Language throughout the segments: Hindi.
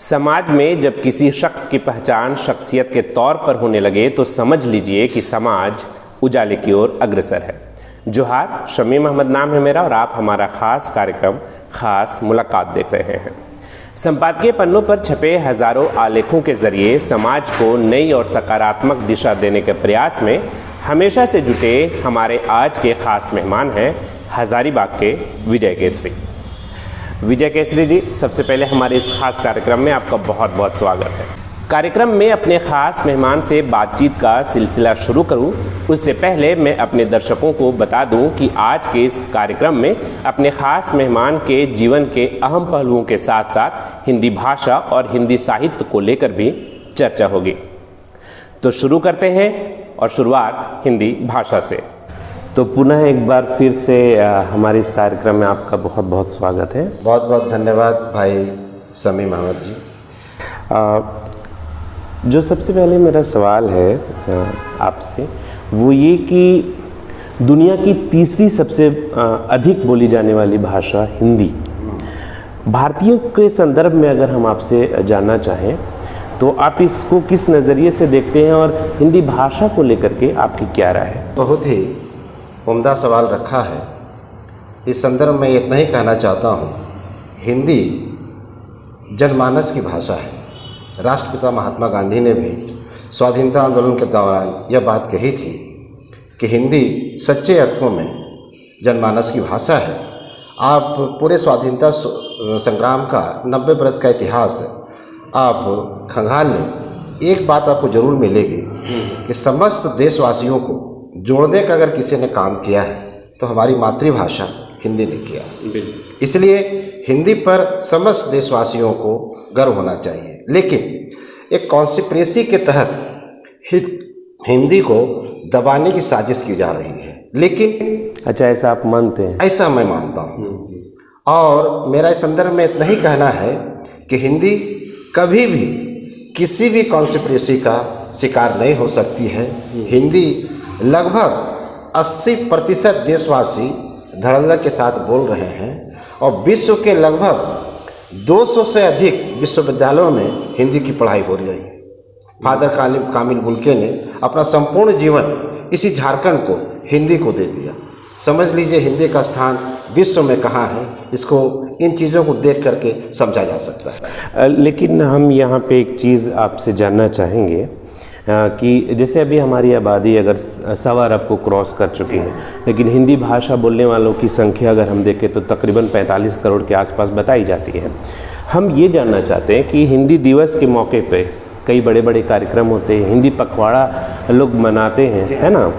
समाज में जब किसी शख्स की पहचान शख्सियत के तौर पर होने लगे तो समझ लीजिए कि समाज उजाले की ओर अग्रसर है। जोहार, शमीम अहमद नाम है मेरा और आप हमारा खास कार्यक्रम खास मुलाकात देख रहे हैं। संपादकीय पन्नों पर छपे हजारों आलेखों के जरिए समाज को नई और सकारात्मक दिशा देने के प्रयास में हमेशा से जुटे हमारे आज के खास मेहमान हैं हजारीबाग के विजय केसरी। विजय केसरी जी, सबसे पहले हमारे इस खास कार्यक्रम में आपका बहुत बहुत स्वागत है। कार्यक्रम में अपने खास मेहमान से बातचीत का सिलसिला शुरू करूं, उससे पहले मैं अपने दर्शकों को बता दूं कि आज के इस कार्यक्रम में अपने खास मेहमान के जीवन के अहम पहलुओं के साथ साथ हिंदी भाषा और हिंदी साहित्य को लेकर भी चर्चा होगी। तो शुरू करते हैं और शुरुआत हिंदी भाषा से। तो पुनः एक बार फिर से हमारे इस कार्यक्रम में आपका बहुत बहुत स्वागत है। बहुत बहुत धन्यवाद भाई शमीम अहमद जी। जो सबसे पहले मेरा सवाल है आपसे वो ये कि दुनिया की तीसरी सबसे अधिक बोली जाने वाली भाषा हिंदी, भारतीयों के संदर्भ में अगर हम आपसे जानना चाहें तो आप इसको किस नज़रिए से देखते हैं और हिंदी भाषा को लेकर के आपकी क्या राय है? बहुत ही उम्दा सवाल रखा है। इस संदर्भ में इतना ही कहना चाहता हूँ, हिंदी जनमानस की भाषा है। राष्ट्रपिता महात्मा गांधी ने भी स्वाधीनता आंदोलन के दौरान यह बात कही थी कि हिंदी सच्चे अर्थों में जनमानस की भाषा है। आप पूरे स्वाधीनता संग्राम का 90 बरस का इतिहास आप खंगाल लें, एक बात आपको जरूर मिलेगी कि समस्त देशवासियों को जोड़ने का अगर किसी ने काम किया है तो हमारी मातृभाषा हिंदी ने किया। इसलिए हिंदी पर समस्त देशवासियों को गर्व होना चाहिए। लेकिन एक कॉन्स्पिरेसी के तहत हिंदी को दबाने की साजिश की जा रही है। लेकिन अच्छा, ऐसा आप मानते हैं? ऐसा मैं मानता हूँ और मेरा इस संदर्भ में इतना ही कहना है कि हिंदी कभी भी किसी भी कॉन्स्पिरेसी का शिकार नहीं हो सकती है। हिंदी लगभग 80% देशवासी धड़ल्ले के साथ बोल रहे हैं और विश्व के लगभग 200 से अधिक विश्वविद्यालयों में हिंदी की पढ़ाई हो रही है। फादर कामिल बुल्के ने अपना संपूर्ण जीवन इसी झारखंड को हिंदी को दे दिया। समझ लीजिए हिंदी का स्थान विश्व में कहाँ है। इसको इन चीज़ों को देख करके समझा जा सकता है। लेकिन हम यहाँ पे एक चीज़ आपसे जानना चाहेंगे कि जैसे अभी हमारी आबादी अगर 1.25 अरब को क्रॉस कर चुकी है, लेकिन हिंदी भाषा बोलने वालों की संख्या अगर हम देखें तो तकरीबन 45 करोड़ के आसपास बताई जाती है। हम ये जानना चाहते हैं कि हिंदी दिवस के मौके पे कई बड़े बड़े कार्यक्रम होते हैं, हिंदी पखवाड़ा लोग मनाते हैं, है ना,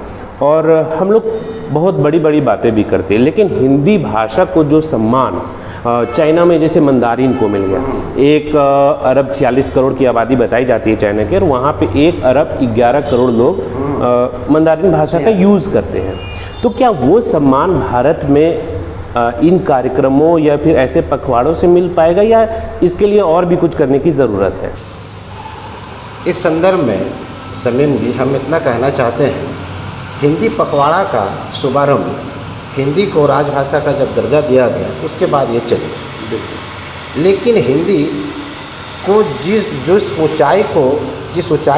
और हम लोग बहुत बड़ी बड़ी बातें भी करते हैं, लेकिन हिंदी भाषा को जो सम्मान चाइना में जैसे मंदारिन को मिल गया, 1 अरब 46 करोड़ की आबादी बताई जाती है चाइना की, और वहाँ पे 1 अरब 11 करोड़ लोग मंदारिन भाषा का यूज़ करते हैं। तो क्या वो सम्मान भारत में इन कार्यक्रमों या फिर ऐसे पखवाड़ों से मिल पाएगा या इसके लिए और भी कुछ करने की ज़रूरत है? इस संदर्भ में शमीम जी हम इतना कहना चाहते हैं, हिंदी पखवाड़ा का शुभारंभ हिंदी को राजभाषा का जब दर्जा दिया गया उसके बाद ये चली। लेकिन हिंदी को जिस ऊंचाई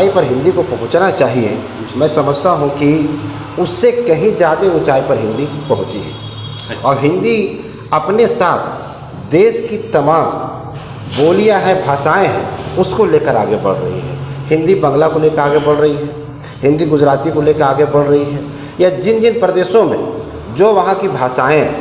पर हिंदी को पहुंचना चाहिए, मैं समझता हूं कि उससे कहीं ज़्यादा ऊंचाई पर हिंदी पहुंची है। और हिंदी अपने साथ देश की तमाम बोलियां हैं, भाषाएं हैं, उसको लेकर आगे बढ़ रही है। हिंदी बांग्ला को लेकर आगे बढ़ रही है, हिंदी गुजराती को लेकर आगे बढ़ रही है, या जिन जिन प्रदेशों में जो वहाँ की भाषाएं हैं,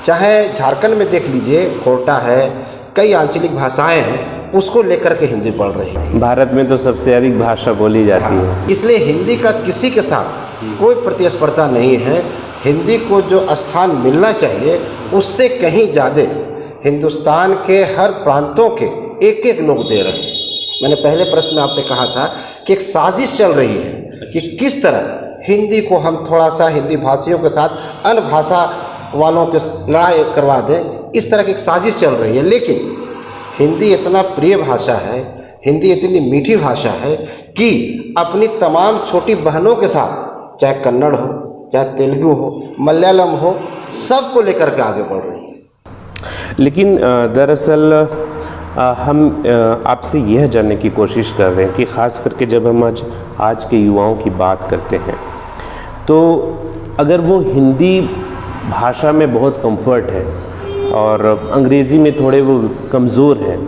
चाहे झारखंड में देख लीजिए खोरठा है, कई आंचलिक भाषाएं हैं, उसको लेकर के हिंदी बढ़ रही है। भारत में तो सबसे अधिक भाषा बोली जाती है। इसलिए हिंदी का किसी के साथ कोई प्रतिस्पर्धा नहीं है। हिंदी को जो स्थान मिलना चाहिए उससे कहीं ज़्यादा हिंदुस्तान के हर प्रांतों के एक एक लोग दे रहे हैं। मैंने पहले प्रश्न में आपसे कहा था कि एक साजिश चल रही है कि किस तरह हिंदी को हम थोड़ा सा हिंदी भाषियों के साथ अन्य भाषा वालों के लड़ाई करवा दें, इस तरह की एक साजिश चल रही है। लेकिन हिंदी इतना प्रिय भाषा है, हिंदी इतनी मीठी भाषा है कि अपनी तमाम छोटी बहनों के साथ, चाहे कन्नड़ हो, चाहे तेलुगु हो, मलयालम हो, सबको लेकर के आगे बढ़ रही है। लेकिन दरअसल हम आपसे यह जानने की कोशिश कर रहे हैं कि ख़ास करके जब हम आज के युवाओं की बात करते हैं तो अगर वो हिंदी भाषा में बहुत कंफर्ट है और अंग्रेज़ी में थोड़े वो कमज़ोर हैं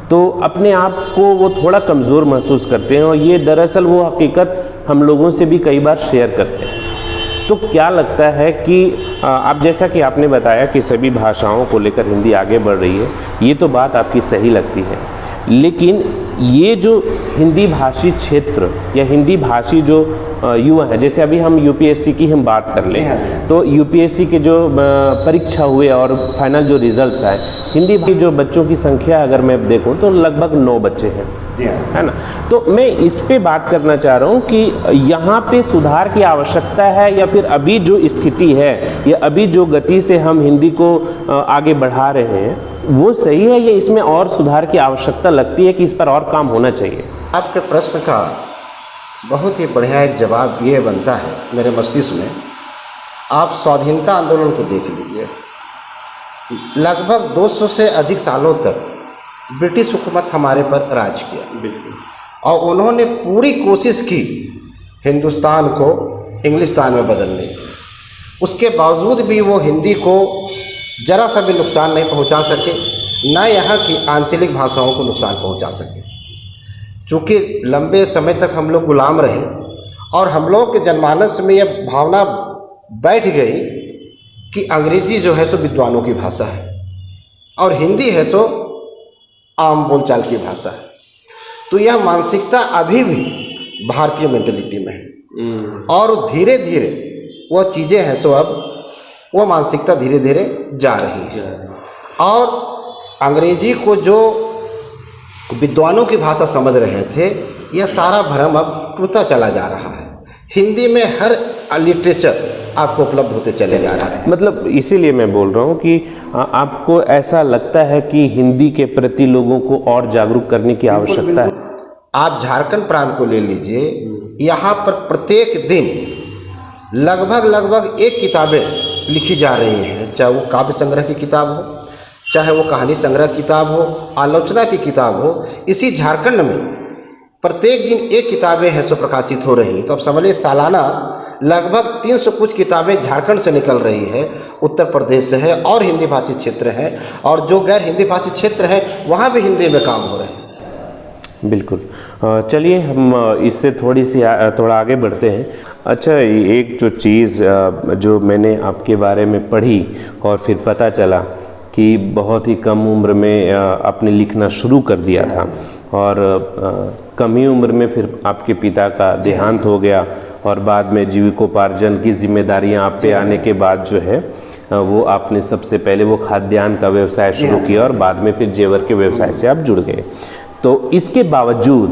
तो अपने आप को वो थोड़ा कमज़ोर महसूस करते हैं और ये दरअसल वो हकीकत हम लोगों से भी कई बार शेयर करते हैं। तो क्या लगता है कि आप जैसा कि आपने बताया कि सभी भाषाओं को लेकर हिंदी आगे बढ़ रही है, ये तो बात आपकी सही लगती है, लेकिन ये जो हिंदी भाषी क्षेत्र या हिंदी भाषी जो युवा है, जैसे अभी हम यूपीएससी की हम बात कर लें तो यूपीएससी के जो परीक्षा हुए और फाइनल जो रिजल्ट्स आए, हिंदी की जो बच्चों की संख्या अगर मैं देखूं तो लगभग 9 बच्चे हैं, है ना। तो मैं इस पे बात करना चाह रहा हूँ कि यहाँ पे सुधार की आवश्यकता है या फिर अभी जो स्थिति है या अभी जो गति से हम हिंदी को आगे बढ़ा रहे हैं वो सही है या इसमें और सुधार की आवश्यकता लगती है कि इस पर और काम होना चाहिए? आपके प्रश्न का बहुत ही बढ़िया एक जवाब ये बनता है मेरे मस्तिष्क में। आप स्वाधीनता आंदोलन को देख लीजिए, लगभग 200 से अधिक सालों तक ब्रिटिश हुकूमत हमारे पर राज किया और उन्होंने पूरी कोशिश की हिंदुस्तान को इंग्लिस्तान में बदलने की। उसके बावजूद भी वो हिंदी को जरा सा भी नुकसान नहीं पहुंचा सके, न यहाँ की आंचलिक भाषाओं को नुकसान पहुंचा सके। चूँकि लंबे समय तक हम लोग गुलाम रहे और हम लोग के जनमानस में यह भावना बैठ गई कि अंग्रेजी जो है सो विद्वानों की भाषा है और हिंदी है सो आम बोलचाल की भाषा है। तो यह मानसिकता अभी भी भारतीय मेंटलिटी में है और धीरे धीरे वह चीज़ें हैं सो अब वो मानसिकता धीरे धीरे जा रही है और अंग्रेजी को जो विद्वानों की भाषा समझ रहे थे यह सारा भ्रम अब टूटता चला जा रहा है। हिंदी में हर लिटरेचर आपको उपलब्ध होते चले जा रहा है। मतलब इसीलिए मैं बोल रहा हूँ कि आपको ऐसा लगता है कि हिंदी के प्रति लोगों को और जागरूक करने की आवश्यकता है। आप झारखंड प्रांत को ले लीजिए, यहाँ पर प्रत्येक दिन लगभग 1 किताबें लिखी जा रही हैं, चाहे वो काव्य संग्रह की किताब हो, चाहे वो कहानी संग्रह किताब हो, आलोचना की किताब हो। इसी झारखंड में प्रत्येक दिन 1 किताबें हैं सो प्रकाशित हो रही। तो अब समझिए सालाना लगभग 300 कुछ किताबें झारखंड से निकल रही है, उत्तर प्रदेश से है और हिंदी भाषी क्षेत्र है और जो गैर हिंदी भाषी क्षेत्र है वहाँ भी हिंदी में काम हो रहे हैं। बिल्कुल, चलिए हम इससे थोड़ा आगे बढ़ते हैं। अच्छा, एक जो चीज़ जो मैंने आपके बारे में पढ़ी और फिर पता चला कि बहुत ही कम उम्र में आपने लिखना शुरू कर दिया था और कम ही उम्र में फिर आपके पिता का देहांत हो गया और बाद में जीविकोपार्जन की जिम्मेदारियां आप पे आने के बाद जो है वो आपने सबसे पहले वो खाद्यान्न का व्यवसाय शुरू किया और बाद में फिर जेवर के व्यवसाय से आप जुड़ गए। तो इसके बावजूद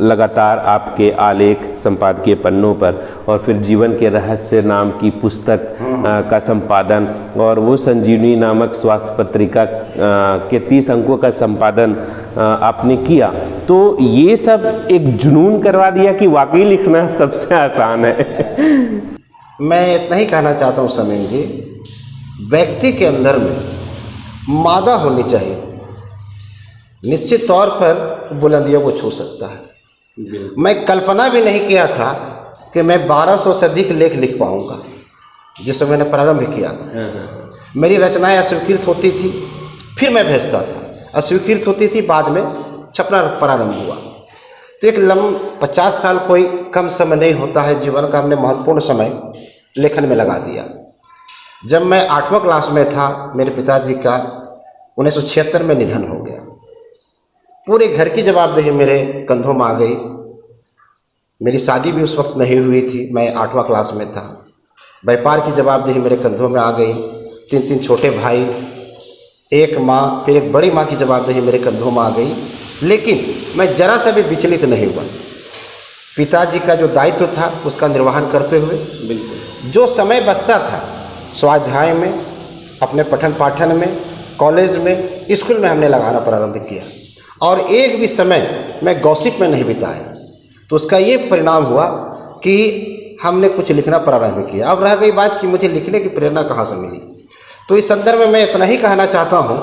लगातार आपके आलेख संपादकीय पन्नों पर और फिर जीवन के रहस्य नाम की पुस्तक का संपादन और वो संजीवनी नामक स्वास्थ्य पत्रिका के 30 अंकों का संपादन आपने किया। तो ये सब एक जुनून करवा दिया कि वाकई लिखना सबसे आसान है। मैं इतना ही कहना चाहता हूँ समीन जी, व्यक्ति के अंदर में मादा होनी चाहिए, निश्चित तौर पर बुलंदियों को छू सकता है। मैं कल्पना भी नहीं किया था कि मैं 1200 से अधिक लेख लिख पाऊंगा जिससे मैंने प्रारंभ किया था। मेरी रचनाएं अस्वीकृत होती थी, फिर मैं भेजता था, अस्वीकृत होती थी, बाद में छपना प्रारंभ हुआ। तो एक 50 साल कोई कम समय नहीं होता है जीवन का। हमने महत्वपूर्ण समय लेखन में लगा दिया। जब मैं 8वीं क्लास में था, मेरे पिताजी का 1976 में निधन हो गया। पूरे घर की जवाबदेही मेरे कंधों में आ गई। मेरी शादी भी उस वक्त नहीं हुई थी, मैं 8वां क्लास में था। व्यापार की जवाबदेही मेरे कंधों में आ गई। 3 छोटे भाई, एक माँ, फिर एक बड़ी माँ की जवाबदेही मेरे कंधों में आ गई। लेकिन मैं जरा सा भी विचलित नहीं हुआ। पिताजी का जो दायित्व था उसका निर्वहन करते हुए बिल्कुल जो समय बचता था स्वाध्याय में, अपने पठन पाठन में, कॉलेज में, स्कूल में हमने लगाना प्रारंभ किया और एक भी समय मैं गॉसिप में नहीं बिताया। तो उसका ये परिणाम हुआ कि हमने कुछ लिखना प्रारंभ किया। अब रह गई बात कि मुझे लिखने की प्रेरणा कहाँ से मिली। तो इस संदर्भ में मैं इतना ही कहना चाहता हूँ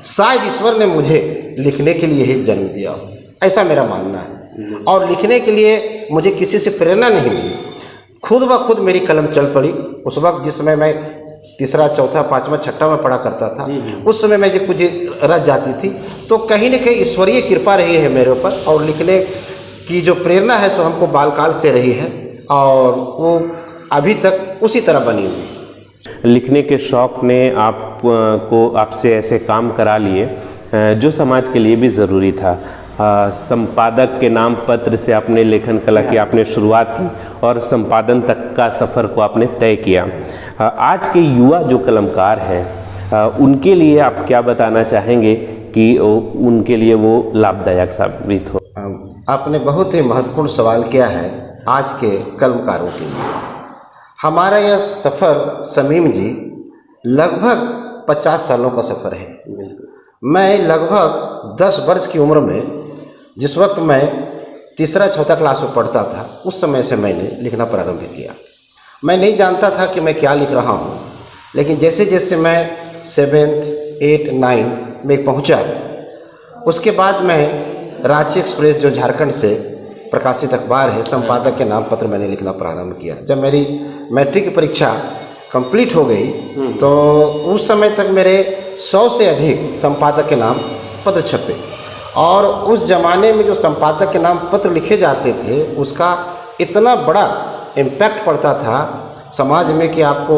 शायद ईश्वर ने मुझे लिखने के लिए ही जन्म दिया हो, ऐसा मेरा मानना है। और लिखने के लिए मुझे किसी से प्रेरणा नहीं मिली, खुद ब खुद मेरी कलम चल पड़ी। उस वक्त जिस समय मैं तीसरा, चौथा, पाँचवा, छठा में पढ़ा करता था, उस समय मैं जब कुछ रच जाती थी, तो कहीं न कहीं ईश्वरीय कृपा रही है मेरे ऊपर, और लिखने की जो प्रेरणा है सो हमको बालकाल से रही है, और वो अभी तक उसी तरह बनी हुई है। लिखने के शौक़ ने आपसे ऐसे काम करा लिए जो समाज के लिए भी ज़रूरी था। संपादक के नाम पत्र से आपने लेखन कला की आपने शुरुआत की और संपादन तक का सफ़र को आपने तय किया। आज के युवा जो कलमकार हैं उनके लिए आप क्या बताना चाहेंगे कि उनके लिए वो लाभदायक साबित हो? आपने बहुत ही महत्वपूर्ण सवाल किया है आज के कलमकारों के लिए। हमारा यह सफ़र समीम जी लगभग 50 सालों का सफ़र है। मैं लगभग 10 वर्ष की उम्र में, जिस वक्त मैं तीसरा, चौथा क्लास में पढ़ता था, उस समय से मैंने लिखना प्रारंभ किया। मैं नहीं जानता था कि मैं क्या लिख रहा हूँ, लेकिन जैसे जैसे मैं 7th, 8th, 9th में पहुँचा, उसके बाद मैं रांची एक्सप्रेस जो झारखंड से प्रकाशित अखबार है, संपादक के नाम पत्र मैंने लिखना प्रारंभ किया। जब मेरी मैट्रिक की परीक्षा कंप्लीट हो गई तो उस समय तक मेरे 100 से अधिक संपादक के नाम पत्र छपे, और उस ज़माने में जो संपादक के नाम पत्र लिखे जाते थे उसका इतना बड़ा इम्पैक्ट पड़ता था समाज में कि आपको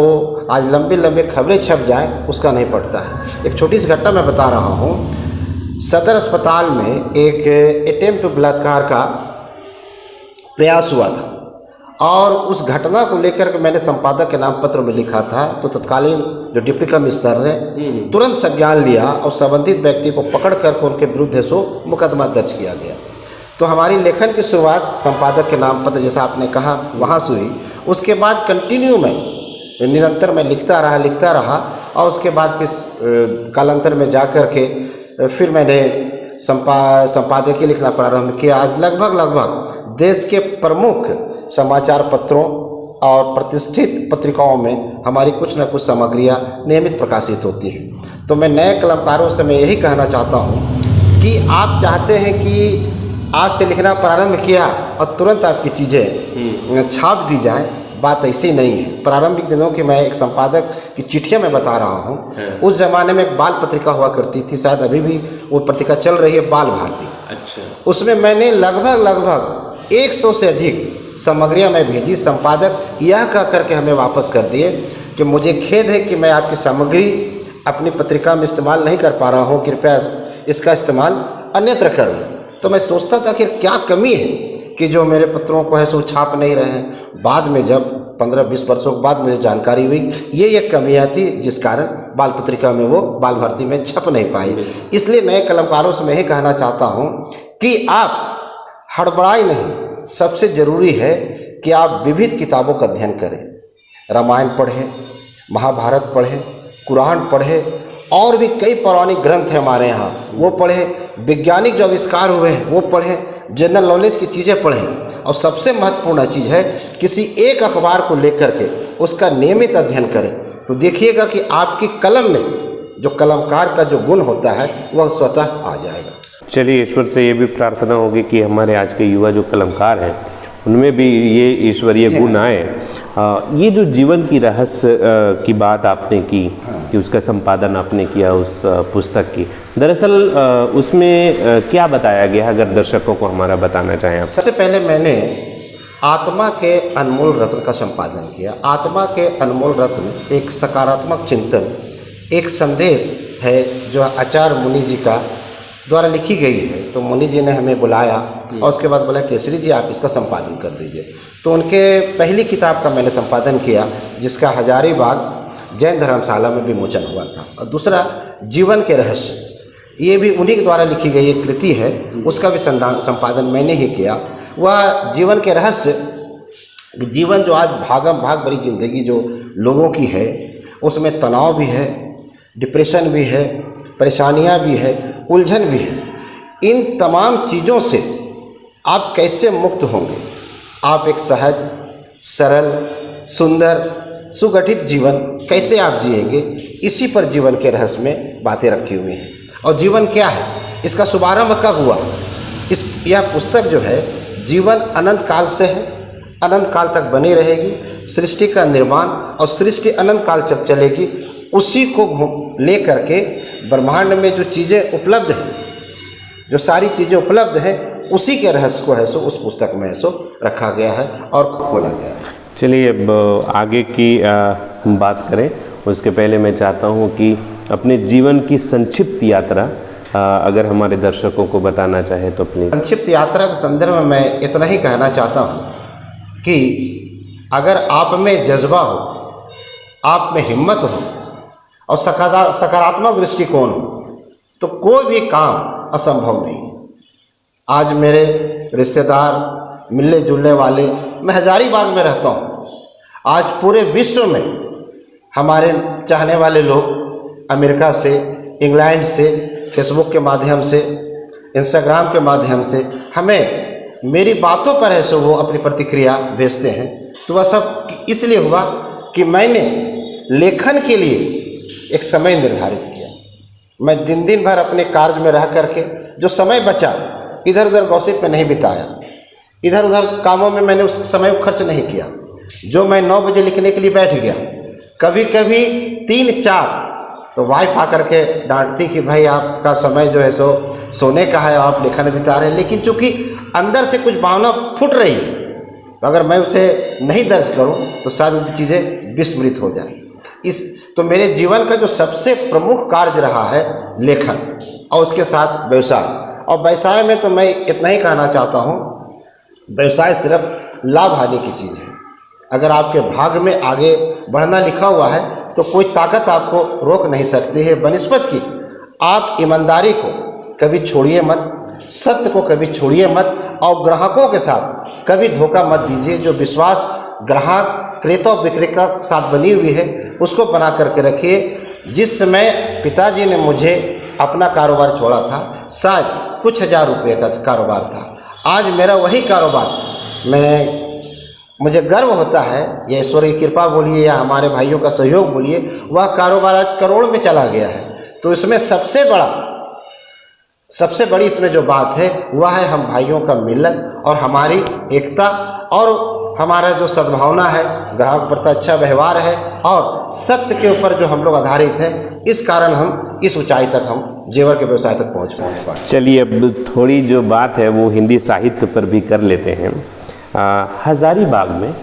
आज लंबे लंबे खबरें छप जाएं उसका नहीं पड़ता है। एक छोटी सी घटना मैं बता रहा हूँ। सदर अस्पताल में एक अटेम्प्ट टू बलात्कार का प्रयास हुआ था, और उस घटना को लेकर के मैंने संपादक के नाम पत्र में लिखा था। तो तत्कालीन जो डिप्टी कमिश्नर ने तुरंत संज्ञान लिया और संबंधित व्यक्ति को पकड़ करके उनके विरुद्ध सो मुकदमा दर्ज किया गया। तो हमारी लेखन की शुरुआत संपादक के नाम पत्र, जैसा आपने कहा, वहाँ से हुई। उसके बाद कंटिन्यू में निरंतर मैं लिखता रहा, और उसके बाद फिर कालांतर में जा कर के फिर मैंने संपादकीय लिखना प्रारंभ किया। आज लगभग देश के प्रमुख समाचार पत्रों और प्रतिष्ठित पत्रिकाओं में हमारी कुछ न कुछ सामग्रियाँ नियमित प्रकाशित होती हैं। तो मैं नए कलमकारों से मैं यही कहना चाहता हूँ कि आप चाहते हैं कि आज से लिखना प्रारंभ किया और तुरंत आपकी चीज़ें छाप दी जाएं, बात ऐसी नहीं है। प्रारंभिक दिनों की मैं एक संपादक की चिट्ठियाँ मैं बता रहा हूँ। उस ज़माने में एक बाल पत्रिका हुआ करती थी, शायद अभी भी वो पत्रिका चल रही है, बाल भारती। अच्छा। उसमें मैंने लगभग 100 से अधिक सामग्रियाँ मैं भेजी। संपादक यह कह करके हमें वापस कर दिए कि मुझे खेद है कि मैं आपकी सामग्री अपनी पत्रिका में इस्तेमाल नहीं कर पा रहा हूँ, कृपया इसका इस्तेमाल अन्यत्र कर लें। तो मैं सोचता था कि क्या कमी है कि जो मेरे पत्रों को है सो छाप नहीं रहे हैं। बाद में जब 15-20 वर्षों के बाद मुझे जानकारी हुई ये एक कमियाँ थी, जिस कारण बाल पत्रिका में वो बाल भारती में छप नहीं पाई। इसलिए नए कलमकारों से मैं यही कहना चाहता हूँ कि आप हड़बड़ाई नहीं, सबसे ज़रूरी है कि आप विविध किताबों का अध्ययन करें। रामायण पढ़ें, महाभारत पढ़ें, कुरान पढ़ें, और भी कई पौराणिक ग्रंथ हैं हमारे यहाँ, वो पढ़ें। वैज्ञानिक जो आविष्कार हुए हैं वो पढ़ें, जनरल नॉलेज की चीज़ें पढ़ें। और सबसे महत्वपूर्ण चीज़ है किसी एक अखबार को लेकर के उसका नियमित अध्ययन करें, तो देखिएगा कि आपकी कलम में जो कलमकार का जो गुण होता है वह स्वतः आ जाएगा। चलिए, ईश्वर से ये भी प्रार्थना होगी कि हमारे आज के युवा जो कलमकार हैं उनमें भी ये ईश्वरीय गुण आए। ये जो जीवन की रहस्य की बात आपने की कि उसका संपादन आपने किया उस पुस्तक की, दरअसल उसमें क्या बताया गया, अगर दर्शकों को हमारा बताना चाहें आप? सबसे पहले मैंने आत्मा के अनमोल रत्न का संपादन किया। आत्मा के अनमोल रत्न एक सकारात्मक चिंतन, एक संदेश है जो आचार्य मुनि जी का द्वारा लिखी गई है। तो मुनि जी ने हमें बुलाया और उसके बाद बोला केसरी जी आप इसका संपादन कर दीजिए। तो उनके पहली किताब का मैंने संपादन किया, जिसका हजारीबाग जैन धर्मशाला में विमोचन हुआ था। और दूसरा जीवन के रहस्य, ये भी उन्हीं के द्वारा लिखी गई एक कृति है, उसका भी संपादन मैंने ही किया। वह जीवन के रहस्य, जीवन जो आज भागम भाग भरी जिंदगी जो लोगों की है, उसमें तनाव भी है, डिप्रेशन भी है, परेशानियां भी है, उलझन भी है। इन तमाम चीज़ों से आप कैसे मुक्त होंगे, आप एक सहज, सरल, सुंदर, सुगठित जीवन कैसे आप जिएंगे, इसी पर जीवन के रहस्य में बातें रखी हुई हैं। और जीवन क्या है, इसका शुभारंभ कब हुआ। यह पुस्तक जो है जीवन अनंत काल से है, अनंत काल तक बनी रहेगी। सृष्टि का निर्माण और सृष्टि अनंत काल तक चलेगी। उसी को ले करके ब्रह्मांड में जो चीज़ें उपलब्ध हैं, जो सारी चीज़ें उपलब्ध हैं, उसी के रहस्य को है सो उस पुस्तक में है सो रखा गया है और खोला गया है। चलिए अब आगे की बात करें। उसके पहले मैं चाहता हूँ कि अपने जीवन की संक्षिप्त यात्रा अगर हमारे दर्शकों को बताना चाहे तो प्लीज़। संक्षिप्त यात्रा के संदर्भ में मैं इतना ही कहना चाहता हूँ कि अगर आप में जज्बा हो, आप में हिम्मत हो और सकारात्मक दृष्टिकोण हो तो कोई भी काम असंभव नहीं। आज मेरे रिश्तेदार, मिलने जुलने वाले, मैं हजारीबाग में रहता हूँ। आज पूरे विश्व में हमारे चाहने वाले लोग अमेरिका से, इंग्लैंड से, फेसबुक के माध्यम से, इंस्टाग्राम के माध्यम से हमें मेरी बातों पर है सो वो अपनी प्रतिक्रिया भेजते हैं। तो वह सब इसलिए हुआ कि मैंने लेखन के लिए एक समय निर्धारित किया। मैं दिन दिन भर अपने कार्य में रह करके जो समय बचा इधर उधर गॉसिप में नहीं बिताया, इधर उधर कामों में मैंने उस समय को खर्च नहीं किया। जो मैं 9 बजे लिखने के लिए बैठ गया, कभी कभी 3-4 तो वाइफ आकर के डांटती कि भाई आपका समय जो है सो सोने का है, आप लेखन बिता रहे हैं। लेकिन चूंकि अंदर से कुछ भावना फूट रही है तो अगर मैं उसे नहीं दर्ज करूं तो शायद वो चीज़ें विस्मृत हो जाए। तो मेरे जीवन का जो सबसे प्रमुख कार्य रहा है लेखन और उसके साथ व्यवसाय। और व्यवसाय में तो मैं इतना ही कहना चाहता हूँ, व्यवसाय सिर्फ लाभ हानि की चीज़ है। अगर आपके भाग में आगे बढ़ना लिखा हुआ है तो कोई ताकत आपको रोक नहीं सकती है। बनिस्बत की आप ईमानदारी को कभी छोड़िए मत, सत्य को कभी छोड़िए मत और ग्राहकों के साथ कभी धोखा मत दीजिए। जो विश्वास ग्राहक, क्रेता और विक्रेता के साथ बनी हुई है उसको बना करके रखिए। जिस समय पिताजी ने मुझे अपना कारोबार छोड़ा था, शायद कुछ हज़ार रुपये का कारोबार था। आज मेरा वही कारोबार, मुझे गर्व होता है, या ईश्वर की कृपा बोलिए या हमारे भाइयों का सहयोग बोलिए, वह कारोबार आज करोड़ में चला गया है। तो इसमें सबसे बड़ी इसमें जो बात है वह है हम भाइयों का मिलन और हमारी एकता और हमारा जो सद्भावना है, ग्राहक प्रति अच्छा व्यवहार है और सत्य के ऊपर जो हम लोग आधारित हैं। इस कारण हम इस ऊंचाई तक, हम जेवर के व्यवसाय तक पहुँच पाए। चलिए अब थोड़ी जो बात है वो हिंदी साहित्य पर भी कर लेते हैं। हजारीबाग में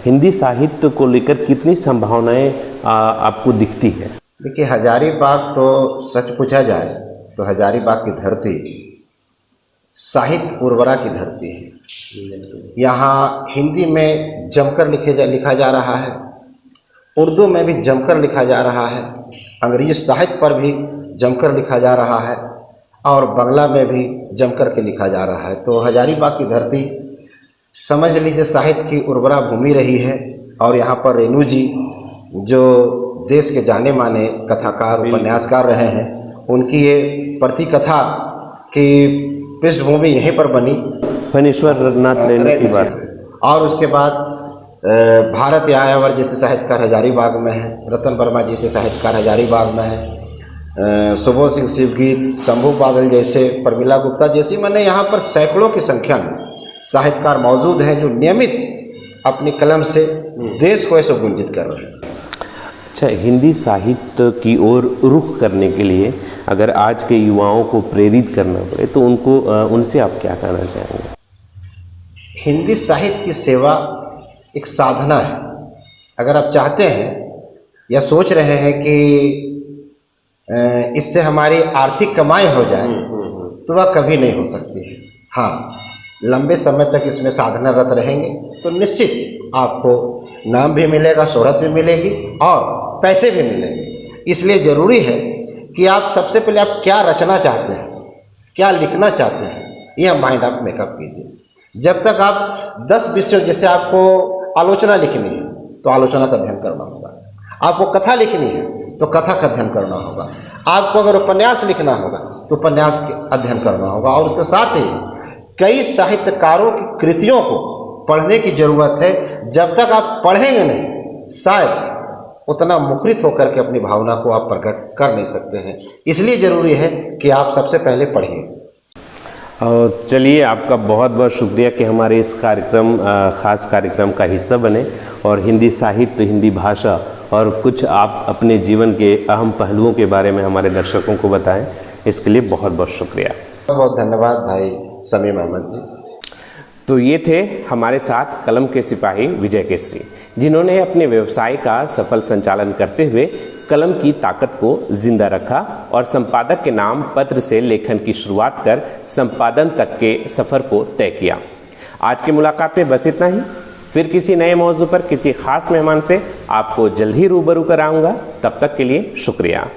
हिंदी साहित्य को लेकर कितनी संभावनाएं आपको दिखती है? देखिए, हजारीबाग तो सच पूछा जाए तो हजारीबाग की धरती साहित्य उर्वरा की धरती है। यहाँ हिंदी में जमकर लिखा जा रहा है, उर्दू में भी जमकर लिखा जा रहा है, अंग्रेजी साहित्य पर भी जमकर लिखा जा रहा है और बांग्ला में भी जमकर के लिखा जा रहा है। तो हजारीबाग की धरती समझ लीजिए साहित्य की उर्वरा भूमि रही है। और यहाँ पर रेणु जी जो देश के जाने माने कथाकार, उपन्यासकार रहे हैं, उनकी ये प्रति कथा की पृष्ठभूमि यहीं पर बनी, फणीश्वर नाथ रेणु की बात। और उसके बाद भारत यायावर जैसे साहित्यकार हजारीबाग में है, रतन वर्मा जैसे साहित्यकार हजारीबाग में है, सुबोध सिंह शिवगीत, शंभू बादल जैसे, प्रमिला गुप्ता जैसी, मैंने यहाँ पर सैकड़ों की संख्या में साहित्यकार मौजूद हैं जो नियमित अपनी कलम से देश को ऐसे गुंजित कर रहे हैं। अच्छा, हिंदी साहित्य की ओर रुख करने के लिए अगर आज के युवाओं को प्रेरित करना पड़े तो उनसे आप क्या कहना चाहेंगे? हिंदी साहित्य की सेवा एक साधना है। अगर आप चाहते हैं या सोच रहे हैं कि इससे हमारी आर्थिक कमाई हो जाए तो वह कभी नहीं हो सकती है। हाँ, लंबे समय तक इसमें साधनारत रहेंगे तो निश्चित आपको नाम भी मिलेगा, शोहरत भी मिलेगी और पैसे भी मिलेंगे। इसलिए ज़रूरी है कि आप सबसे पहले आप क्या रचना चाहते हैं, क्या लिखना चाहते हैं, यह माइंड आप मेकअप कीजिए। जब तक आप 10 विषयों, जैसे आपको आलोचना लिखनी है तो आलोचना का अध्ययन करना होगा, आपको कथा लिखनी है तो कथा का अध्ययन करना होगा, आपको अगर उपन्यास लिखना होगा तो उपन्यास का अध्ययन करना होगा। और उसके साथ ही कई साहित्यकारों की कृतियों को पढ़ने की ज़रूरत है। जब तक आप पढ़ेंगे नहीं, शायद उतना मुखरित होकर के अपनी भावना को आप प्रकट कर नहीं सकते हैं। इसलिए ज़रूरी है कि आप सबसे पहले पढ़िए। और चलिए, आपका बहुत बहुत शुक्रिया कि हमारे इस कार्यक्रम ख़ास कार्यक्रम का हिस्सा बने और हिंदी साहित्य, हिंदी भाषा और कुछ आप अपने जीवन के अहम पहलुओं के बारे में हमारे दर्शकों को बताएं। इसके लिए बहुत बहुत शुक्रिया। बहुत धन्यवाद भाई समीम अहमद जी। तो ये थे हमारे साथ कलम के सिपाही विजय केसरी, जिन्होंने अपने व्यवसाय का सफल संचालन करते हुए कलम की ताकत को जिंदा रखा और संपादक के नाम पत्र से लेखन की शुरुआत कर संपादन तक के सफर को तय किया। आज की मुलाकात में बस इतना ही। फिर किसी नए मौजू पर किसी खास मेहमान से आपको जल्द ही रूबरू कराऊंगा। तब तक के लिए शुक्रिया।